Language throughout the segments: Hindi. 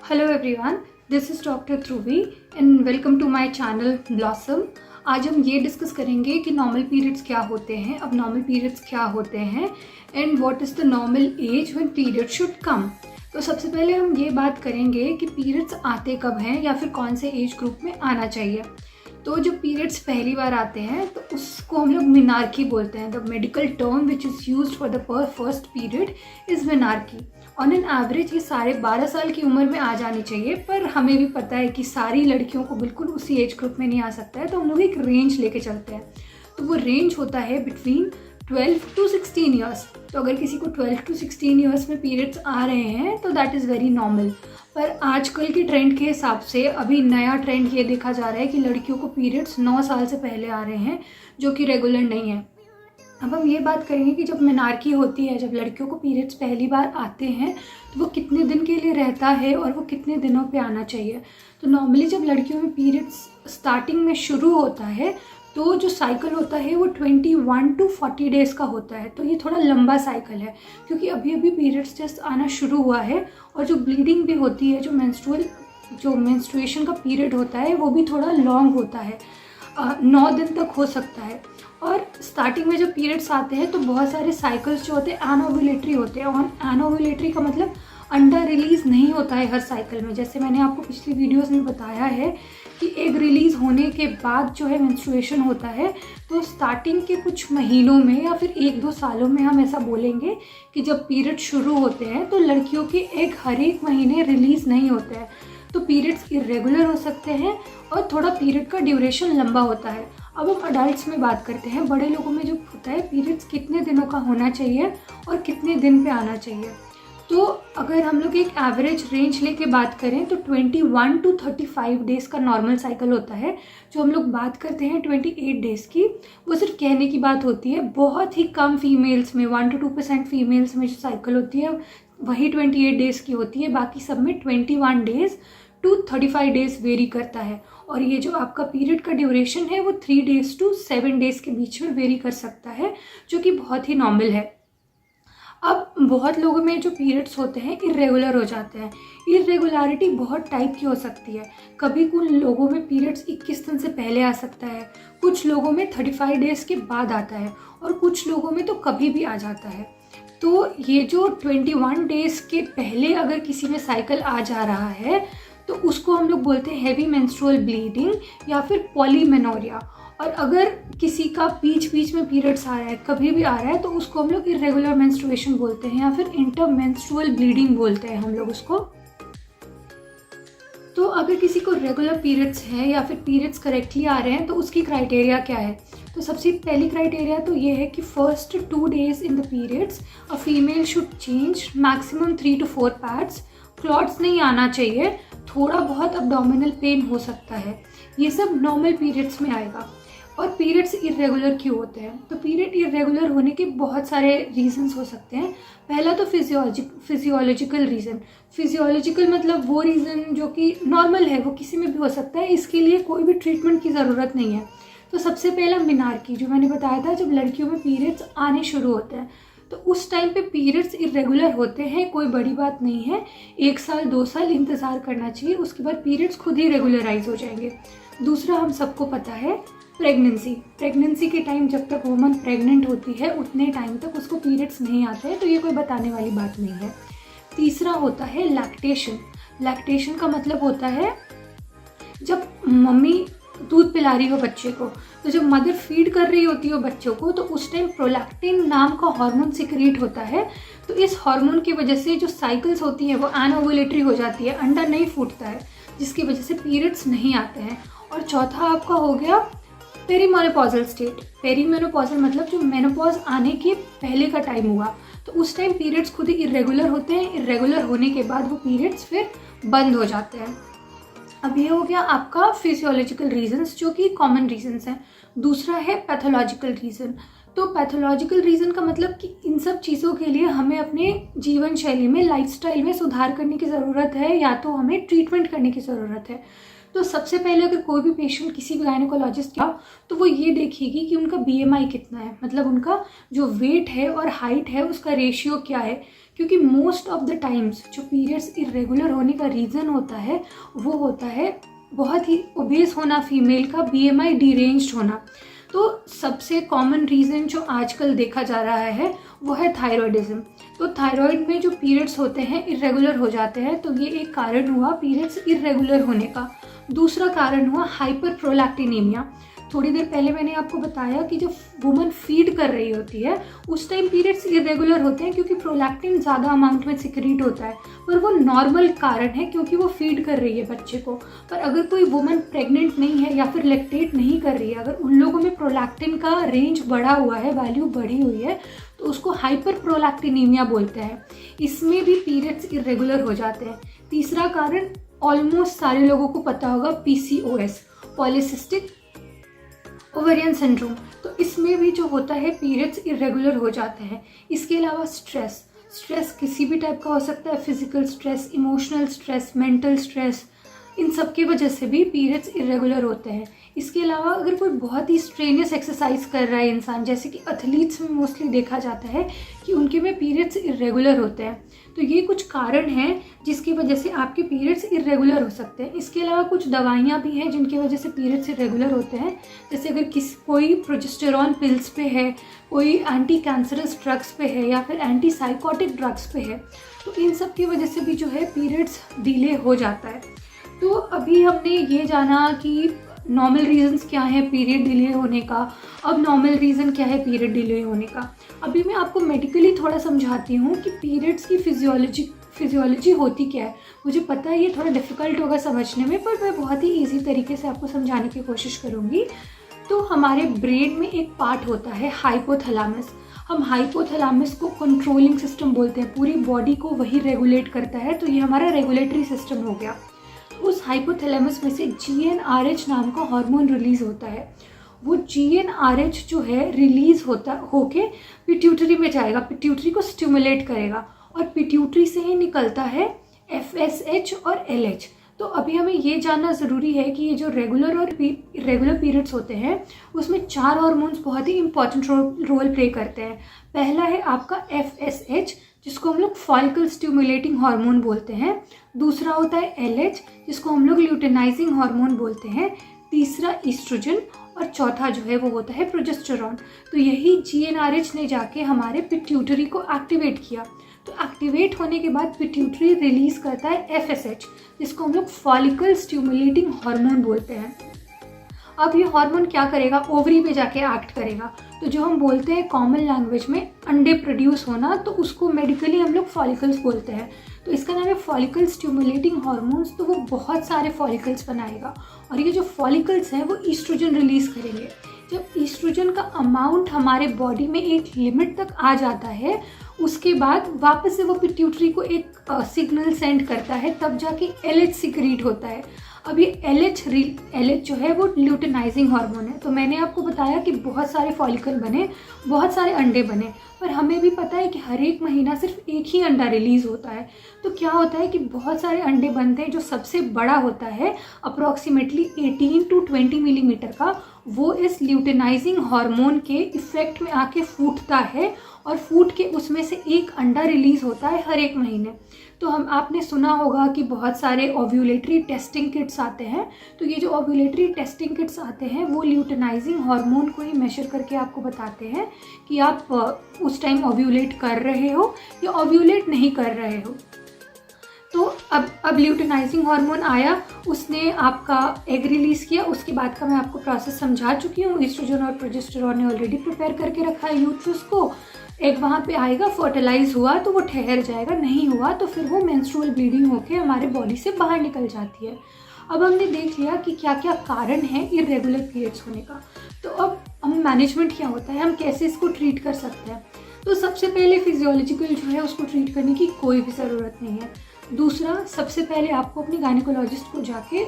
Hello everyone, this is doctor Dhruvi and welcome to my channel Blossom. आज हम ये डिस्कस करेंगे कि नॉर्मल पीरियड्स क्या होते हैं, अब नॉर्मल पीरियड्स क्या होते हैं and what is the normal age when period should come. तो सबसे पहले हम ये बात करेंगे कि पीरियड्स आते कब हैं या फिर कौन से एज ग्रुप में आना चाहिए। तो जो पीरियड्स पहली बार आते हैं तो उसको हम लोग मेनार्की बोलते हैं। The medical term which is used for the first period is menarche. On an average ये 12.5 साल की उम्र में आ जानी चाहिए, पर हमें भी पता है कि सारी लड़कियों को बिल्कुल उसी एज ग्रुप में नहीं आ सकता है, तो हम लोग एक रेंज लेके चलते हैं। तो वो रेंज होता है बिटवीन 12 to 16 ईयर्स। तो अगर किसी को 12 to 16 ईयर्स में पीरियड्स आ रहे हैं तो दैट इज़ वेरी नॉर्मल। पर आजकल की ट्रेंड के हिसाब से अभी नया ट्रेंड ये देखा जा रहा है कि लड़कियों को पीरियड्स 9 साल से पहले आ रहे हैं, जो कि रेगुलर नहीं है। अब हम ये बात करेंगे कि जब मेनार्की होती है, जब लड़कियों को पीरियड्स पहली बार आते हैं तो वो कितने दिन के लिए रहता है और वो कितने दिनों पे आना चाहिए। तो नॉर्मली जब लड़कियों में पीरियड्स स्टार्टिंग में शुरू होता है तो जो साइकिल होता है वो 21 to 40 डेज़ का होता है। तो ये थोड़ा लंबा साइकिल है क्योंकि अभी अभी पीरियड्स जस्ट आना शुरू हुआ है, और जो ब्लीडिंग भी होती है, जो मेंस्ट्रुएशन का पीरियड होता है वो भी थोड़ा लॉन्ग होता है, 9 दिन तक हो सकता है। और स्टार्टिंग में जब पीरियड्स आते हैं तो बहुत सारे साइकिल्स जो होते हैं एनोवुलेटरी होते हैं, और एनोवुलेटरी का मतलब अंडा रिलीज़ नहीं होता है हर साइकिल में। जैसे मैंने आपको पिछली वीडियोस में बताया है कि एग रिलीज़ होने के बाद जो है मेंस्ट्रुएशन होता है, तो स्टार्टिंग के कुछ महीनों में या फिर 1-2 सालों में हम ऐसा बोलेंगे कि जब पीरियड शुरू होते हैं तो लड़कियों के एग हर एक महीने रिलीज़ नहीं होते हैं। तो पीरियड्स इरेगुलर हो सकते हैं और थोड़ा पीरियड का ड्यूरेशन लंबा होता है। अब हम अडल्ट्स में बात करते हैं, बड़े लोगों में जो होता है पीरियड्स कितने दिनों का होना चाहिए और कितने दिन पे आना चाहिए। तो अगर हम लोग एक एवरेज रेंज लेके बात करें तो 21 to 35 डेज़ का नॉर्मल साइकिल होता है। जो हम लोग बात करते हैं 28 डेज़ की, वो सिर्फ कहने की बात होती है। बहुत ही कम फीमेल्स में, 1 to 2% फीमेल्स में जो साइकिल होती है वही 28 डेज़ की होती है। बाकी सब में 21 डेज़ to 35 डेज़ वेरी करता है। और ये जो आपका पीरियड का ड्यूरेशन है वो 3 days to 7 days के बीच में वेरी कर सकता है, जो कि बहुत ही नॉर्मल है। अब बहुत लोगों में जो पीरियड्स होते हैं इरेगुलर हो जाते हैं। इरेगुलरिटी बहुत टाइप की हो सकती है। कभी कुछ लोगों में पीरियड्स 21 दिन से पहले आ सकता है, कुछ लोगों में 35 डेज़ के बाद आता है, और कुछ लोगों में तो कभी भी आ जाता है। तो ये जो 21 डेज़ के पहले अगर किसी में साइकिल आ जा रहा है तो उसको हम लोग बोलते हैं हैवी मेंस्ट्रुअल ब्लीडिंग या फिर पॉलीमेनोरिया। और अगर किसी का बीच बीच में पीरियड्स आ रहा है, कभी भी आ रहा है, तो उसको हम लोग इरेगुलर मेंस्ट्रुएशन बोलते हैं या फिर इंटरमेंस्ट्रुअल ब्लीडिंग बोलते हैं हम लोग उसको। तो अगर किसी को रेगुलर पीरियड्स हैं या फिर पीरियड्स करेक्टली आ रहे हैं तो उसकी क्राइटेरिया क्या है। तो सबसे पहली क्राइटेरिया तो ये है कि first 2 days in the periods a female should change maximum 3 to 4 pads. Clots नहीं आना चाहिए, थोड़ा बहुत अब्डोमिनल पेन हो सकता है, ये सब नॉर्मल पीरियड्स में आएगा। और पीरियड्स इरेगुलर क्यों होते हैं? तो पीरियड इरेगुलर होने के बहुत सारे रीजंस हो सकते हैं। पहला तो फिजियोलॉजिकल रीज़न। फिजियोलॉजिकल मतलब वो रीज़न जो कि नॉर्मल है, वो किसी में भी हो सकता है, इसके लिए कोई भी ट्रीटमेंट की ज़रूरत नहीं है। तो सबसे पहला मेनार्की, जो मैंने बताया था, जब लड़कियों में पीरियड्स आने शुरू होते हैं तो उस टाइम पे पीरियड्स इरेगुलर होते हैं, कोई बड़ी बात नहीं है। 1 साल 2 साल इंतज़ार करना चाहिए, उसके बाद पीरियड्स खुद ही रेगुलराइज हो जाएंगे। दूसरा हम सबको पता है प्रेगनेंसी के टाइम जब तक वुमन प्रेग्नेंट होती है उतने टाइम तक उसको पीरियड्स नहीं आते हैं, तो ये कोई बताने वाली बात नहीं है। तीसरा होता है लैक्टेशन का मतलब होता है जब मम्मी दूध पिला रही हो बच्चे को, तो जब मदर फीड कर रही होती हो बच्चों को तो उस टाइम प्रोलैक्टिन नाम का हार्मोन सिक्रीट होता है। तो इस हार्मोन की वजह से जो साइकिल्स होती है वो एनोवुलेटरी हो जाती है, अंडा नहीं फूटता है, जिसकी वजह से पीरियड्स नहीं आते हैं। और चौथा आपका हो गया पेरीमेनोपॉजल स्टेट। पेरीमेनोपॉजल मतलब जो मेनोपॉज आने के पहले का टाइम हुआ, तो उस टाइम पीरियड्स खुद ही इरेगुलर होते हैं। इरेगुलर होने के बाद वो पीरियड्स फिर बंद हो जाते हैं। अब ये हो गया आपका फिजियोलॉजिकल रीजंस, जो कि कॉमन रीजंस हैं। दूसरा है पैथोलॉजिकल रीज़न। तो पैथोलॉजिकल रीज़न का मतलब कि इन सब चीज़ों के लिए हमें अपने जीवन शैली में, लाइफस्टाइल में सुधार करने की ज़रूरत है, या तो हमें ट्रीटमेंट करने की ज़रूरत है। तो सबसे पहले अगर कोई भी पेशेंट किसी भी गायनेकोलॉजिस्ट का, तो वो ये देखेगी कि उनका BMI कितना है, मतलब उनका जो वेट है और हाइट है उसका रेशियो क्या है। क्योंकि मोस्ट ऑफ द टाइम्स जो पीरियड्स इरेगुलर होने का रीज़न होता है वो होता है बहुत ही ओबेस होना फीमेल का, BMI डिरेंज्ड होना। तो सबसे कॉमन रीज़न जो आजकल देखा जा रहा है वो है थायराइडिज्म। तो थायराइड में जो पीरियड्स होते हैं इरेगुलर हो जाते हैं, तो ये एक कारण हुआ पीरियड्स इरेगुलर होने का। दूसरा कारण हुआ हाइपर प्रोलैक्टिनेमिया। थोड़ी देर पहले मैंने आपको बताया कि जब वुमन फीड कर रही होती है उस टाइम पीरियड्स इरेगुलर होते हैं क्योंकि प्रोलैक्टिन ज़्यादा अमाउंट में सिक्रीट होता है, पर वो नॉर्मल कारण है क्योंकि वो फीड कर रही है बच्चे को। पर अगर कोई वुमन प्रेग्नेंट नहीं है या फिर लैक्टेट नहीं कर रही है, अगर उन लोगों में प्रोलैक्टिन का रेंज बढ़ा हुआ है, वैल्यू बढ़ी हुई है, तो उसको हाइपर प्रोलैक्टिनेमिया बोलते हैं। इसमें भी पीरियड्स इरेगुलर हो जाते हैं। तीसरा कारण ऑलमोस्ट सारे लोगों को पता होगा, PCOS, पॉलीसिस्टिक ओवेरियन सिंड्रोम। तो इसमें भी जो होता है पीरियड्स इरेगुलर हो जाते हैं। इसके अलावा स्ट्रेस किसी भी टाइप का हो सकता है, physical stress, emotional stress, mental stress, इन सब की वजह से भी पीरियड्स इरेगुलर होते हैं। इसके अलावा अगर कोई बहुत ही स्ट्रेनियस एक्सरसाइज कर रहा है इंसान, जैसे कि एथलीट्स में मोस्टली देखा जाता है कि उनके में पीरियड्स इरेगुलर होते हैं। तो ये कुछ कारण हैं जिसकी वजह से आपके पीरियड्स इरेगुलर हो सकते हैं। इसके अलावा कुछ दवाइयाँ भी हैं जिनकी वजह से पीरियड्स इरेगुलर होते हैं। जैसे अगर कोई प्रोजेस्टेरॉन पिल्स पे है, कोई एंटी कैंसरस ड्रग्स पे है या फिर एंटी साइकोटिक ड्रग्स पे है, तो इन सब की वजह से भी जो है पीरियड्स डिले हो जाता है। तो अभी हमने ये जाना कि नॉर्मल रीजंस क्या है पीरियड डिले होने का। अब नॉर्मल रीज़न क्या है पीरियड डिले होने का। अभी मैं आपको मेडिकली थोड़ा समझाती हूँ कि पीरियड्स की फिजियोलॉजी होती क्या है। मुझे पता है ये थोड़ा डिफ़िकल्ट होगा समझने में, पर मैं बहुत ही ईजी तरीके से आपको समझाने की कोशिश करूँगी। तो हमारे ब्रेन में एक पार्ट होता है हाइपोथैलेमस। हम हाइपोथैलेमस को कंट्रोलिंग सिस्टम बोलते हैं, पूरी बॉडी को वही रेगुलेट करता है। तो ये हमारा रेगुलेटरी सिस्टम हो गया। उस हाइपोथैलेमस में से GnRH नाम का हार्मोन रिलीज होता है। वो GnRH जो है रिलीज होके पिट्यूटरी में जाएगा, पिट्यूटरी को स्टिमुलेट करेगा, और पिट्यूटरी से ही निकलता है FSH और LH। तो अभी हमें ये जानना ज़रूरी है कि ये जो रेगुलर और इरेगुलर पीरियड्स होते हैं उसमें 4 हार्मोन्स बहुत ही इंपॉर्टेंट रोल प्ले करते हैं। पहला है आपका FSH, जिसको हम लोग फॉलिकल स्टिमुलेटिंग हार्मोन बोलते हैं। दूसरा होता है LH, जिसको हम लोग ल्यूटेनाइजिंग हार्मोन बोलते हैं। तीसरा ईस्ट्रोजन, और चौथा जो है वो होता है प्रोजेस्टेरॉन। तो यही GnRH ने जाके हमारे पिट्यूटरी को एक्टिवेट किया। तो एक्टिवेट होने के बाद पिट्यूटरी रिलीज करता है FSH, जिसको हम लोग फॉलिकल स्टिमुलेटिंग हार्मोन बोलते हैं। अब ये हार्मोन क्या करेगा, ओवरी पे जाके एक्ट करेगा। तो जो हम बोलते हैं कॉमन लैंग्वेज में अंडे प्रोड्यूस होना, तो उसको मेडिकली हम लोग फॉलिकल्स बोलते हैं। तो इसका नाम है फॉलिकल स्टिमुलेटिंग हार्मोन्स। तो वो बहुत सारे फॉलिकल्स बनाएगा, और ये जो फॉलिकल्स हैं वो ईस्ट्रोजन रिलीज करेंगे। जब ईस्ट्रोजन का अमाउंट हमारे बॉडी में एक लिमिट तक आ जाता है, उसके बाद वापस से वो पिट्यूटरी को एक सिग्नल सेंड करता है, तब जाके LH सिक्रीट होता है। अब ये LH जो है वो ल्यूटेनाइजिंग हार्मोन है। तो मैंने आपको बताया कि बहुत सारे फॉलिकल बने, बहुत सारे अंडे बने, पर हमें भी पता है कि हर एक महीना सिर्फ एक ही अंडा रिलीज़ होता है। तो क्या होता है कि बहुत सारे अंडे बनते हैं। जो सबसे बड़ा होता है अप्रॉक्सीमेटली 18 to 20 मिलीमीटर का, वो इस ल्यूटेनाइजिंग हार्मोन के इफेक्ट में आके फूटता है, और फूट के उसमें से एक अंडा रिलीज़ होता है हर एक महीने। तो आपने सुना होगा कि बहुत सारे ओव्यूलेटरी टेस्टिंग किट्स आते हैं। तो ये जो ओव्यूलेटरी टेस्टिंग किट्स आते हैं वो ल्यूटेनाइजिंग हार्मोन को ही मेजर करके आपको बताते हैं कि आप उस टाइम ओव्यूलेट कर रहे हो या ओव्यूलेट नहीं कर रहे हो। तो अब ल्यूटेनाइजिंग हार्मोन आया, उसने आपका एग रिलीज़ किया। उसके बाद का मैं आपको प्रोसेस समझा चुकी हूँ। ईस्ट्रोजन और प्रोजेस्टेरॉन ने ऑलरेडी प्रिपेयर करके रखा है यूट्रस को। एग वहाँ पे आएगा, फर्टिलाइज हुआ तो वो ठहर जाएगा, नहीं हुआ तो फिर वो मेंस्ट्रुअल ब्लीडिंग होके हमारे बॉडी से बाहर निकल जाती है। अब हमने देख लिया कि क्या क्या कारण है इरेगुलर पीरियड्स होने का। तो अब हम मैनेजमेंट क्या होता है, हम कैसे इसको ट्रीट कर सकते हैं। तो सबसे पहले फिजियोलॉजिकल जो है उसको ट्रीट करने की कोई भी ज़रूरत नहीं है। दूसरा, सबसे पहले आपको अपनी गायनेकोलॉजिस्ट को जाके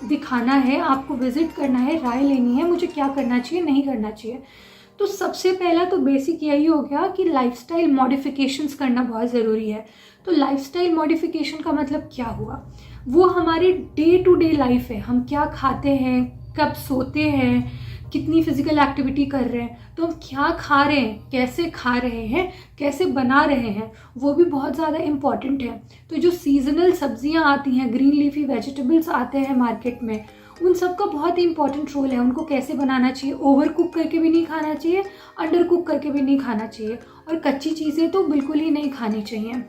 दिखाना है, आपको विजिट करना है, राय लेनी है मुझे क्या करना चाहिए नहीं करना चाहिए। तो सबसे पहला तो बेसिक यही हो गया कि लाइफस्टाइल मॉडिफिकेशंस करना बहुत ज़रूरी है। तो लाइफस्टाइल मॉडिफिकेशन का मतलब क्या हुआ। वो हमारे डे टू डे लाइफ है, हम क्या खाते हैं, कब सोते हैं, कितनी फिजिकल एक्टिविटी कर रहे हैं, तो हम क्या खा रहे हैं, कैसे खा रहे हैं, कैसे बना रहे हैं, वो भी बहुत ज़्यादा इम्पॉर्टेंट है। तो जो सीजनल सब्जियां आती हैं, ग्रीन लीफी वेजिटेबल्स आते हैं मार्केट में, उन सब का बहुत ही इंपॉर्टेंट रोल है। उनको कैसे बनाना चाहिए, ओवर कुक करके भी नहीं खाना चाहिए, अंडर कुक करके भी नहीं खाना चाहिए, और कच्ची चीज़ें तो बिल्कुल ही नहीं खानी चाहिए।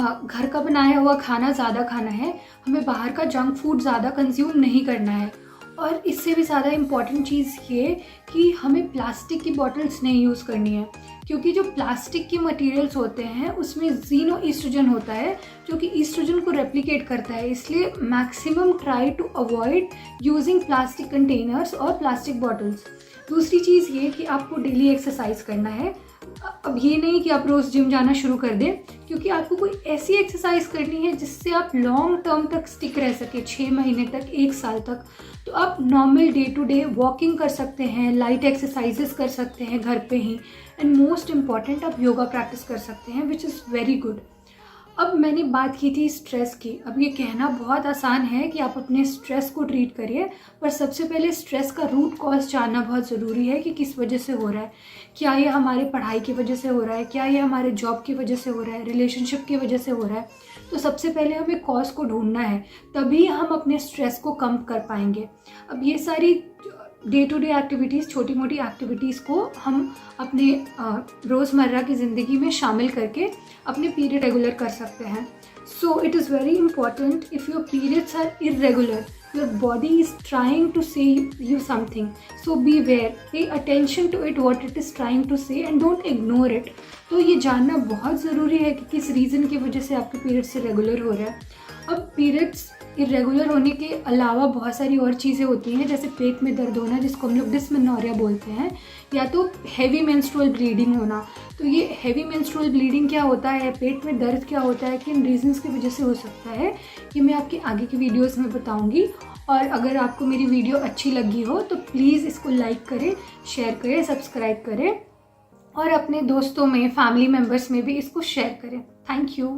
घर का बनाया हुआ खाना ज़्यादा खाना है, हमें बाहर का जंक फूड ज़्यादा कंज्यूम नहीं करना है। और इससे भी ज़्यादा इम्पॉर्टेंट चीज़ ये कि हमें प्लास्टिक की बॉटल्स नहीं यूज़ करनी है, क्योंकि जो प्लास्टिक के मटेरियल्स होते हैं उसमें ज़ीनो ईस्ट्रोजन होता है, जो कि ईस्ट्रोजन को रेप्लिकेट करता है। इसलिए maximum try to avoid using plastic containers और प्लास्टिक बॉटल्स। दूसरी चीज़ ये कि आपको डेली एक्सरसाइज करना है। अब ये नहीं कि आप रोज़ जिम जाना शुरू कर दें, क्योंकि आपको कोई ऐसी एक्सरसाइज करनी है जिससे आप लॉन्ग टर्म तक स्टिक रह सके, 6 महीने तक, 1 साल तक। तो आप normal day to day walking कर सकते हैं, लाइट एक्सरसाइजेस कर सकते हैं घर पे ही, एंड मोस्ट इम्पॉर्टेंट आप योगा प्रैक्टिस कर सकते हैं, विच इज़ वेरी गुड। अब मैंने बात की थी स्ट्रेस की। अब ये कहना बहुत आसान है कि आप अपने स्ट्रेस को ट्रीट करिए, पर सबसे पहले स्ट्रेस का रूट कॉज जानना बहुत ज़रूरी है कि किस वजह से हो रहा है। क्या ये हमारे पढ़ाई की वजह से हो रहा है, क्या ये हमारे जॉब की वजह से हो रहा है, रिलेशनशिप की वजह से हो रहा है। तो सबसे पहले हमें कॉज को ढूंढना है, तभी हम अपने स्ट्रेस को कम कर पाएंगे। अब ये सारी डे टू डे एक्टिविटीज़, छोटी मोटी एक्टिविटीज़ को हम अपने रोज़मर्रा की ज़िंदगी में शामिल करके अपने पीरियड रेगुलर कर सकते हैं। So it is very important, if your periods are irregular, your body is trying to say you something, so beware, pay attention to it, what it is trying to say, and don't ignore it। तो ये जानना बहुत ज़रूरी है कि किस रीज़न की वजह से आपके पीरियड्स इरेगुलर हो रहा है। अब पीरियड्स इरेगुलर होने के अलावा बहुत सारी और चीज़ें होती हैं, जैसे पेट में दर्द होना, जिसको हम लोग डिस्मेनोरिया बोलते हैं, या तो हैवी मेंस्ट्रुअल ब्लीडिंग होना। तो ये हैवी मेंस्ट्रुअल ब्लीडिंग क्या होता है, पेट में दर्द क्या होता है, किन रीजंस की वजह से हो सकता है, ये मैं आपके आगे की वीडियोस में बताऊंगी। और अगर आपको मेरी वीडियो अच्छी लगी हो तो प्लीज़ इसको लाइक करें, शेयर करें, सब्सक्राइब करें, और अपने दोस्तों में, फैमिली मेम्बर्स में भी इसको शेयर करें। Thank you.